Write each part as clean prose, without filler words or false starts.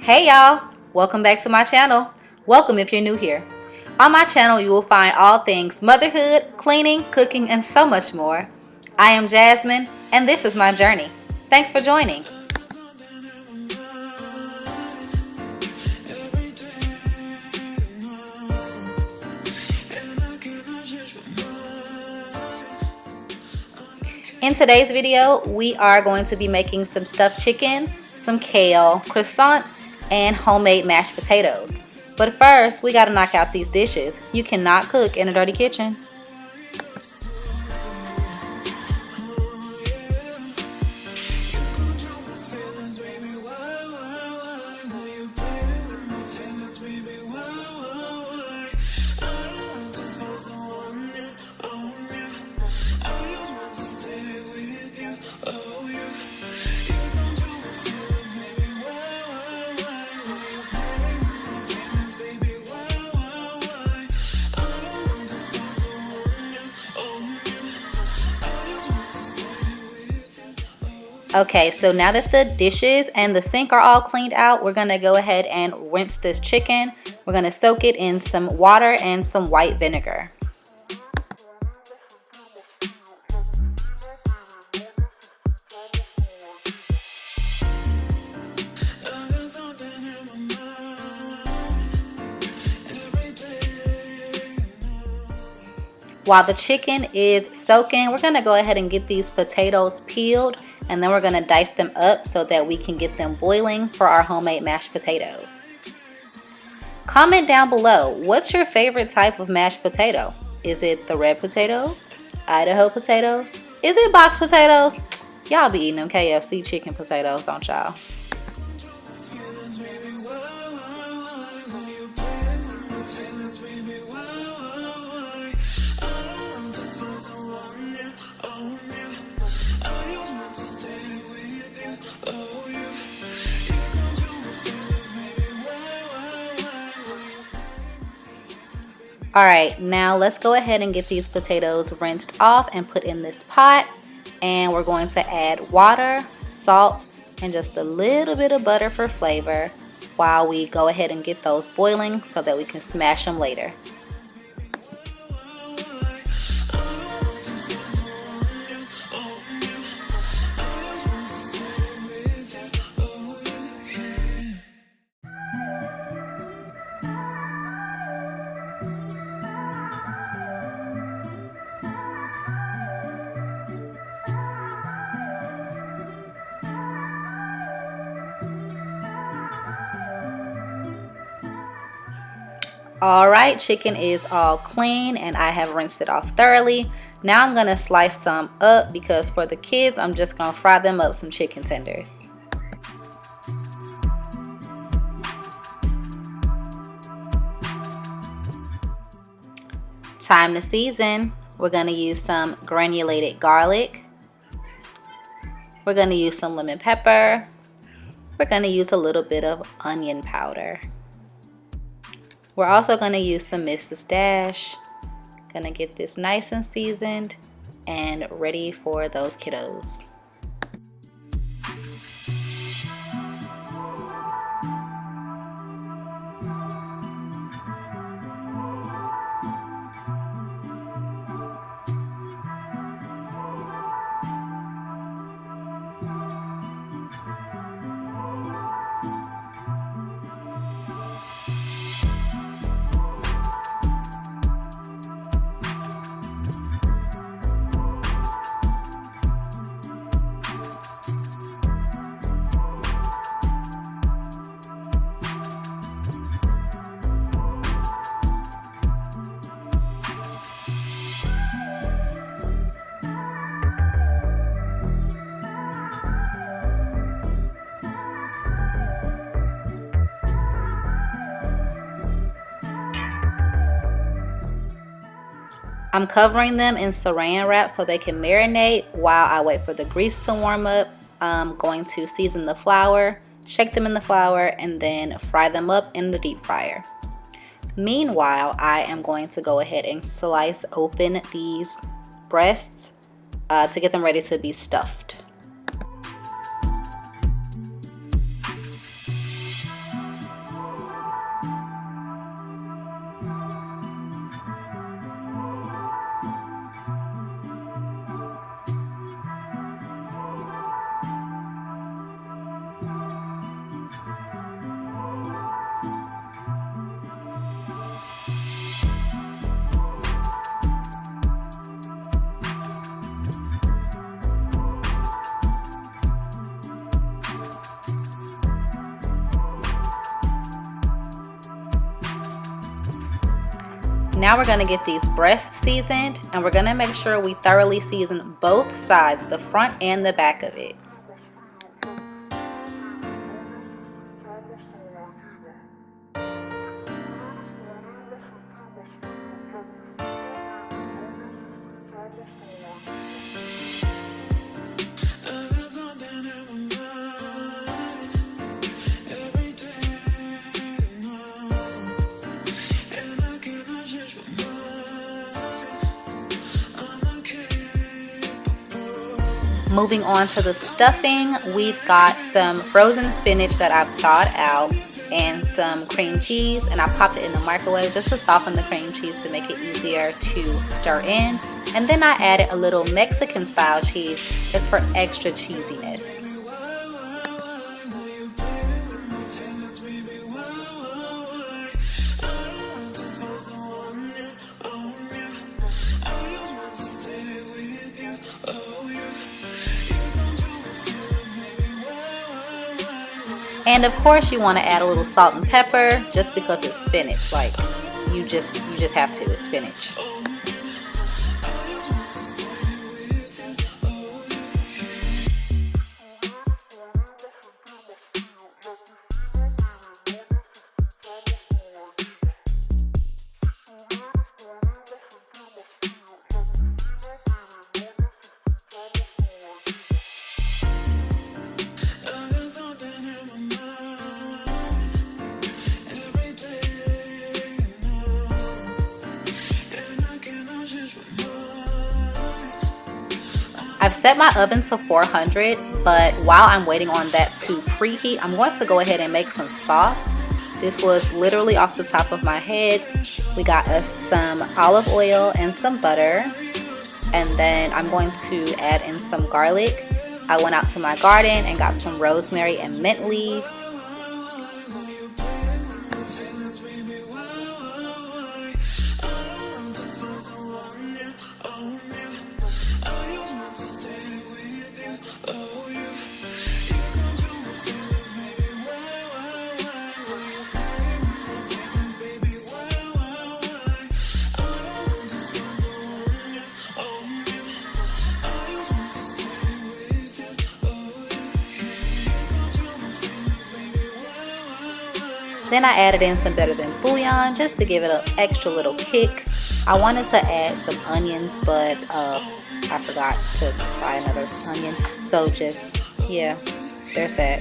Hey y'all, welcome back to my channel. Welcome if you're new here. On my channel you will find all things motherhood, cleaning, cooking, and so much more. I am Jasmine and this is my journey. Thanks for joining. In today's video, we are going to be making some stuffed chicken, some kale, croissants, and homemade mashed potatoes. But first, we gotta knock out these dishes. You cannot cook in a dirty kitchen. Okay, so now that the dishes and the sink are all cleaned out, we're gonna go ahead and rinse this chicken. We're gonna soak it in some water and some white vinegar. While the chicken is soaking, we're gonna go ahead and get these potatoes peeled, and then we're gonna dice them up so that we can get them boiling for our homemade mashed potatoes. Comment down below, what's your favorite type of mashed potato? Is it the red potatoes? Idaho potatoes? Is it box potatoes? Y'all be eating them KFC chicken potatoes, don't y'all? Alright, now let's go ahead and get these potatoes rinsed off and put in this pot. And we're going to add water, salt, and just a little bit of butter for flavor while we go ahead and get those boiling so that we can smash them later. Alright, chicken is all clean and I have rinsed it off thoroughly. Now I'm going to slice some up because for the kids, I'm just going to fry them up some chicken tenders. Time to season. We're going to use some granulated garlic. We're going to use some lemon pepper. We're going to use a little bit of onion powder. We're also going to use some Mrs. Dash. Gonna get this nice and seasoned and ready for those kiddos. I'm covering them in saran wrap so they can marinate while I wait for the grease to warm up. I'm going to season the flour, shake them in the flour, and then fry them up in the deep fryer. Meanwhile, I am going to go ahead and slice open these breasts to get them ready to be stuffed. Now we're gonna get these breasts seasoned, and we're gonna make sure we thoroughly season both sides, the front and the back of it. Moving on to the stuffing, we've got some frozen spinach that I've thawed out and some cream cheese, and I popped it in the microwave just to soften the cream cheese to make it easier to stir in. And then I added a little Mexican style cheese just for extra cheesiness. And of course you want to add a little salt and pepper just because it's spinach. Like you just have to, it's spinach. I've set my oven to 400, but while I'm waiting on that to preheat, I'm going to go ahead and make some sauce. This was literally off the top of my head. We got us some olive oil and some butter, and then I'm going to add in some garlic. I went out to my garden and got some rosemary and mint leaves. Then I added in some Better Than bouillon just to give it an extra little kick. I wanted to add some onions, but I forgot to buy another onion. So just, yeah, there's that.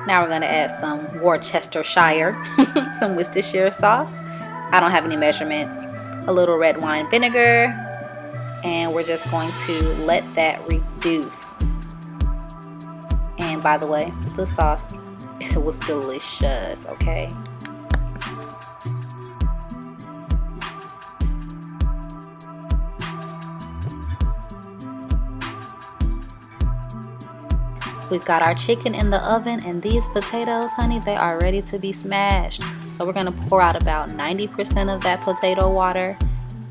Now we're gonna add some Worcestershire, some Worcestershire sauce. I don't have any measurements. A little red wine vinegar, and we're just going to let that reduce. And by the way, the sauce, it was delicious, okay? We've got our chicken in the oven, and these potatoes, honey, they are ready to be smashed. So we're going to pour out about 90% of that potato water,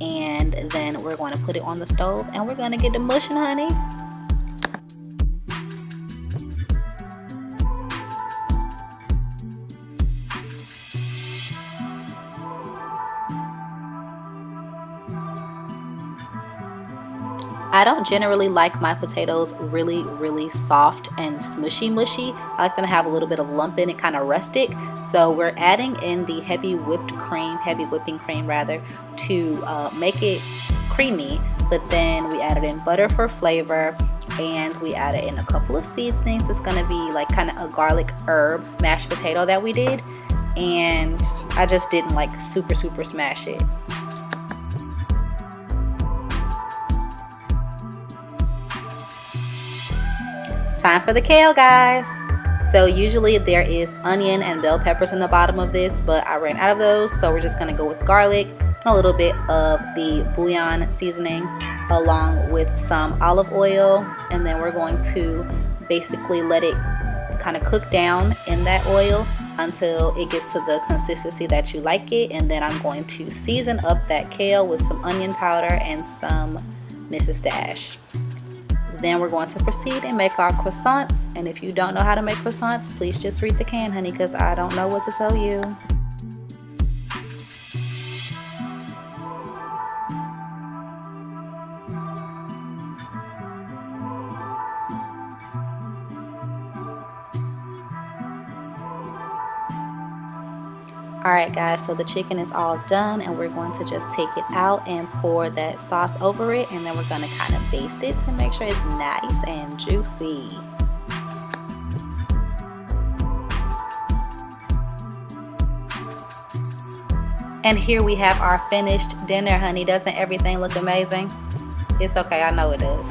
and then we're going to put it on the stove, and we're going to get the mushing, honey. I don't generally like my potatoes really soft and smushy mushy. I like them to have a little bit of lump in it, kind of rustic. So we're adding in the heavy whipping cream rather, to make it creamy. But then we added in butter for flavor, and we added in a couple of seasonings. It's gonna be like kind of a garlic herb mashed potato that we did, and I just didn't like super smash it. Time for the kale, guys. So usually there is onion and bell peppers in the bottom of this, but I ran out of those, so we're just gonna go with garlic and a little bit of the bouillon seasoning along with some olive oil, and then we're going to basically let it kind of cook down in that oil until it gets to the consistency that you like it. And then I'm going to season up that kale with some onion powder and some Mrs. Dash. Then we're going to proceed and make our croissants. And if you don't know how to make croissants, please just read the can, honey, because I don't know what to tell you. Alright guys, so the chicken is all done and we're going to just take it out and pour that sauce over it, and then we're going to kind of baste it to make sure it's nice and juicy. And here we have our finished dinner, honey. Doesn't everything look amazing? It's okay, I know it does.